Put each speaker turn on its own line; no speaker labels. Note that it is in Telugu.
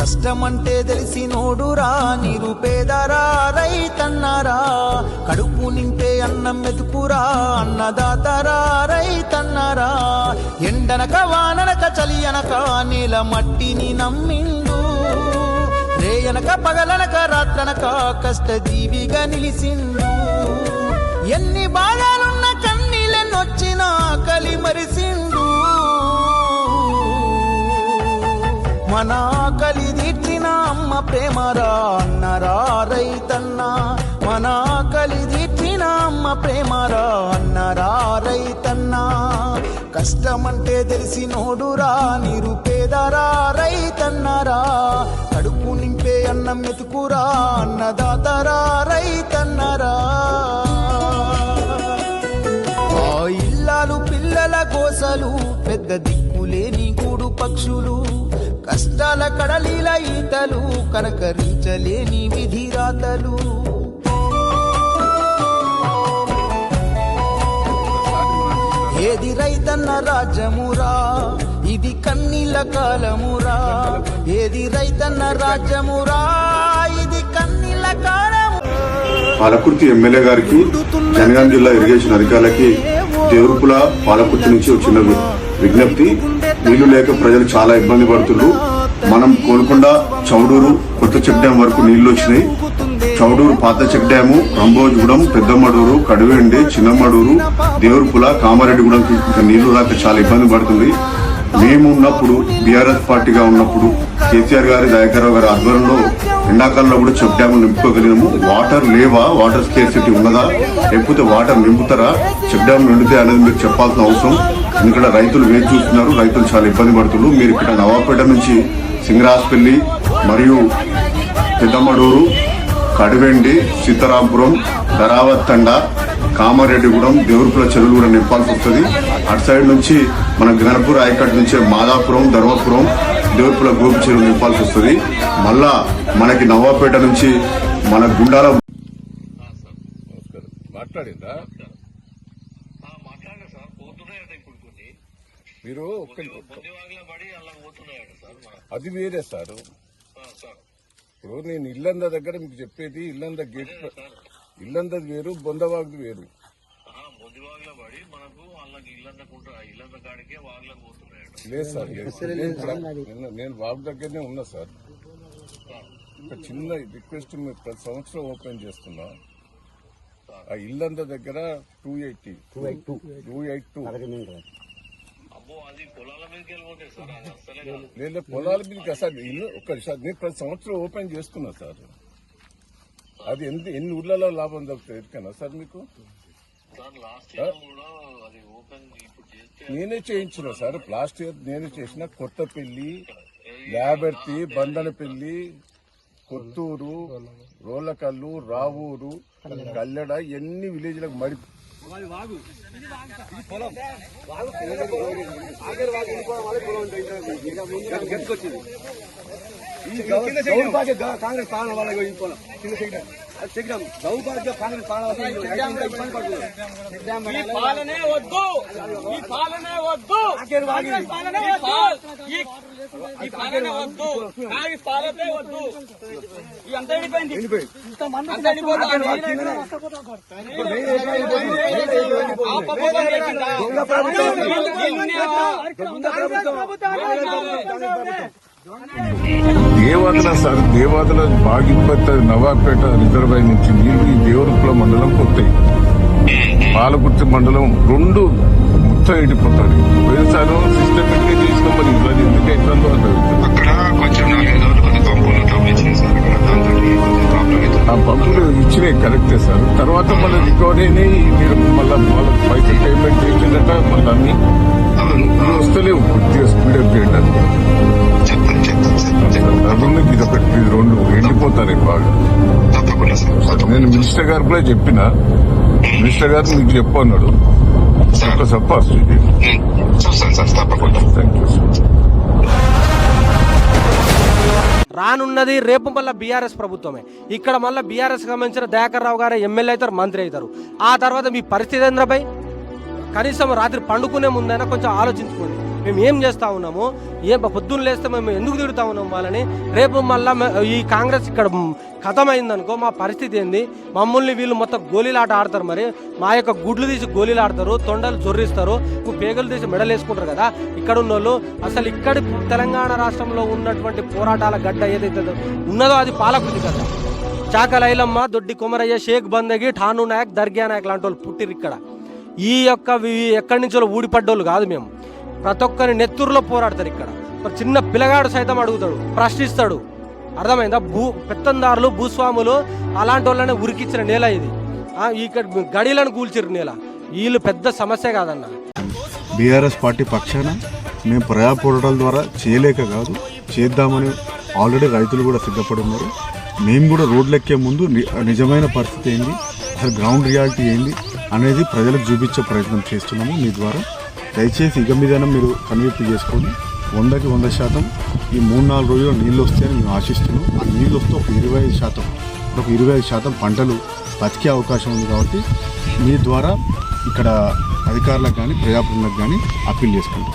కష్టమంటే తెలిసినోడురా నిరుపేదరా రైతన్నరా కడుపు నింపే అన్నం మెతుకురా అన్నదాతరా రైతన్నరా ఎండనక వాననక చలి అనక నేల మట్టిని నమ్మిండు రేయనక పగలనక రాత్రనక కష్టజీవిగా నిలిసిండు ఎన్ని బాధలున్న కన్నీళ్ళెన్నొచ్చినా ఆకలి మరిసిండు మన ఆకలి తీర్చిన అమ్మ ప్రేమరా అన్నరా రైతన్న మన ఆకలి తీర్చిన అమ్మ ప్రేమరా అన్నరా రైతన్న కష్టమంటే తెలిసినోడురా నిరుపేదరా రైతన్నరా కడుపు నింపే అన్నం మెతుకురా అన్నదాతరా రైతన్నరా ఆ ఇల్లాలు పిల్లల కోసలు పెద్ద దిక్కులేని గూడు పక్షులు కష్టాల కడలీల ఈతలు కనకరించలేని విధిరాతలు ఏది రైతన్న రాజ్యమురా ఇది కన్నీళ్ళ కాలమురా ఏది రైతన్న రాజ్యమురా ఇది కన్నీళ్ళ కాలము.
పాలకుర్తి ఎమ్మెల్యే గారికి జనగాం జిల్లా ఇరిగేషన్ అధికారులకి దేవరుపుల పాలకుర్తి నుంచి వచ్చిన విజ్ఞప్తి. నీళ్లు లేక ప్రజలు చాలా ఇబ్బంది పడుతున్నారు. మనం కోలుకొండ చౌడూరు కొత్త చెక్ డ్యాం వరకు నీళ్లు వచ్చినాయి. చౌడూరు పాత చెక్ డ్యాము, రంభోజగూడెం, పెద్దమడూరు, కడువేండి, చిన్నమడూరు, దేవరుపుల, కామారెడ్డిగూడెంకి ఇంకా నీళ్లు రాక చాలా ఇబ్బంది పడుతుంది. మేము ఉన్నప్పుడు బీఆర్ఎస్ పార్టీగా ఉన్నప్పుడు కేసీఆర్ గారి దయాకర్రావు గారి ఆధ్వర్యంలో ఎండాకాలంలో కూడా చెక్ డ్యాము నింపుకోగలిగాము. వాటర్ లేవా, వాటర్ స్కేర్సిటీ ఉన్నదా, లేకపోతే వాటర్ నింపుతారా, చెక్ డ్యామ్ నిండితే అనేది మీరు చెప్పాల్సిన అవసరం. ఎందుకంటే రైతులు వేచి చూస్తున్నారు, రైతులు చాలా ఇబ్బంది పడుతున్నారు. మీరు ఇక్కడ నవాపేట నుంచి సింగరాజపల్లి మరియు పెద్దమడూరు, కడివెండి, సీతారాంపురం, ధరావత్ తండ, కామారెడ్డిగూడెం, దేవరుపుల చెరువులు కూడా నింపాల్సి వస్తుంది. అటు సైడ్ నుంచి మన గణపూర్ ఆయకట్ నుంచి మాదాపురం, ధర్మపురం, దేవరుపుల గోపి చెరువు నింపాల్సి వస్తుంది. మళ్ళా మనకి నవాపేట నుంచి మన గుండాల
మాట్లాడిందా మీరు అది వేరే సార్. ఇప్పుడు నేను ఇల్లంద దగ్గర మీకు చెప్పేది ఇల్లంద గేట్ ఇల్లందది వేరు, బొందవాగ్ది వేరు. లేదు సార్, నేను వాగు దగ్గరనే ఉన్నా సార్. ఒక చిన్న రిక్వెస్ట్ మీరు ప్రతి సంవత్సరం ఓపెన్ చేస్తున్నా. ఆ ఇల్లంద దగ్గర 282 లేదా పొలాల మీదకి అసలు ఇల్లు ఒక్కసారి నేను ప్రతి సంవత్సరం ఓపెన్ చేస్తున్నా సార్. అది ఎన్ని ఊర్లలో లాభం దొరుకుతుంది ఎదుకనా సార్ మీకు? నేనే చేయించిన సార్. లాస్ట్ ఇయర్ నేనే చేసిన. కొత్తపల్లి, ల్యాబర్తి, బందనపల్లి, కొత్తూరు, రోలకల్లు, రావూరు, కల్లెడ, ఎన్ని విలేజ్లకు మరి
కాంగ్రెస్ పాలన వాళ్ళకి దౌర్భాగ్య కాంగ్రెస్ పాలనే వద్దు, ఈ పాలనే వద్దు, ఈ పాలనే వద్దు, కాంగ్రెస్ పాలనే వద్దు. అంత వెళ్ళిపోయింది, అంత
దేవాదల సార్, దేవాదల బాగిపేట, నవాపేట రిజర్వాయర్ నుంచి నీళ్లు ఈ దేవరుపుల మండలం కొత్తాయి. పాలకుర్తి మండలం రెండు మొత్తం ఎండిపోతారు. పోయినసారి సిస్టమేటిక్ చేసిన మరి ఇబ్బంది ఎందుకు అవుతుందో ఆ పంపులు ఇచ్చినాయి కరెక్టే సార్. తర్వాత మళ్ళీ రికవరీ అయినాయి. మీరు మళ్ళీ వాళ్ళకి పైసలు పేమెంట్ చేసిందట. మళ్ళీ అన్ని వస్తలేవు కొద్దిగా స్పీడప్ చేయడానికి. ఇది ఒకటి, ఇది రెండు ఎండిపోతారు బాగా. నేను మినిస్టర్ గారు కూడా చెప్పిన, మినిస్టర్ గారు మీకు చెప్పన్నాడు. ఒక్కసారి పాస్ థ్యాంక్ యూ సార్.
రానున్నది రేపు మళ్ళీ బీఆర్ఎస్ ప్రభుత్వమే. ఇక్కడ మళ్ళీ బీఆర్ఎస్ సంబంధించిన దయాకర్ రావు గారు ఎమ్మెల్యే అవుతారు, మంత్రి అవుతారు. ఆ తర్వాత మీ పరిస్థితి ఏంద్రపై కనీసం రాత్రి పండుకునే ముందైనా కొంచెం ఆలోచించుకోండి. మేము ఏం చేస్తూ ఉన్నాము, పొద్దున్న లేస్తే మేము ఎందుకు తిడుతూ ఉన్నాము వాళ్ళని. రేపు మళ్ళీ ఈ కాంగ్రెస్ ఇక్కడ ఖతమైందనుకో మా పరిస్థితి ఏంది? మమ్మల్ని వీళ్ళు మొత్తం గోళీలాట ఆడతారు. మరి మా యొక్క గుడ్లు తీసి గోళీలు ఆడతారు, తొండలు జొర్రిస్తారు, పేగులు తీసి మెడలు వేసుకుంటారు కదా ఇక్కడ ఉన్న వాళ్ళు. అసలు ఇక్కడి తెలంగాణ రాష్ట్రంలో ఉన్నటువంటి పోరాటాల గడ్డ ఏదైతే ఉన్నదో అది పాలకుర్తి గడ్డ. చాకల ఐలమ్మ, దొడ్డి కొమరయ్య, షేక్ బందగి, ఠాను నాయక్, దర్గా నాయక్ లాంటి వాళ్ళు పుట్టిరు ఇక్కడ. ఈ యొక్క ఎక్కడి నుంచో ఊడిపడ్డోళ్ళు కాదు మేము. ప్రతి ఒక్కరి నెత్తురులో పోరాడతారు ఇక్కడ. ఒక చిన్న పిల్లగాడు సైతం అడుగుతాడు, ప్రశ్నిస్తాడు. అర్థమైందా? పెత్తందారులు, భూస్వాములు అలాంటి వాళ్ళనే ఉరికిచ్చిన నేల ఇది. ఇక్కడ గడిలను కూల్చిరు నేల. వీళ్ళు పెద్ద సమస్య కాదన్న.
బీఆర్ఎస్ పార్టీ పక్షాన మేము ప్రజా పోరాటాల ద్వారా చేయలేక కాదు, చేద్దామని ఆల్రెడీ రైతులు కూడా సిద్ధపడి ఉన్నారు. మేము కూడా రోడ్లెక్కే ముందు నిజమైన పరిస్థితి ఏంది, అసలు గ్రౌండ్ రియాలిటీ ఏంది అనేది ప్రజలకు చూపించే ప్రయత్నం చేస్తున్నాము. మీ ద్వారా దయచేసి ఇక మీదైనా మీరు కన్విప్ట్ చేసుకొని 100కి 100% ఈ 3-4 రోజుల్లో నీళ్ళు వస్తాయని మేము ఆశిస్తున్నాం. ఆ నీళ్ళు వస్తే ఒక 25% పంటలు బతికే అవకాశం ఉంది. కాబట్టి మీ ద్వారా ఇక్కడ అధికారులకు కానీ ప్రజాప్రతినిధులకు కానీ అప్పీల్ చేసుకుంటాం.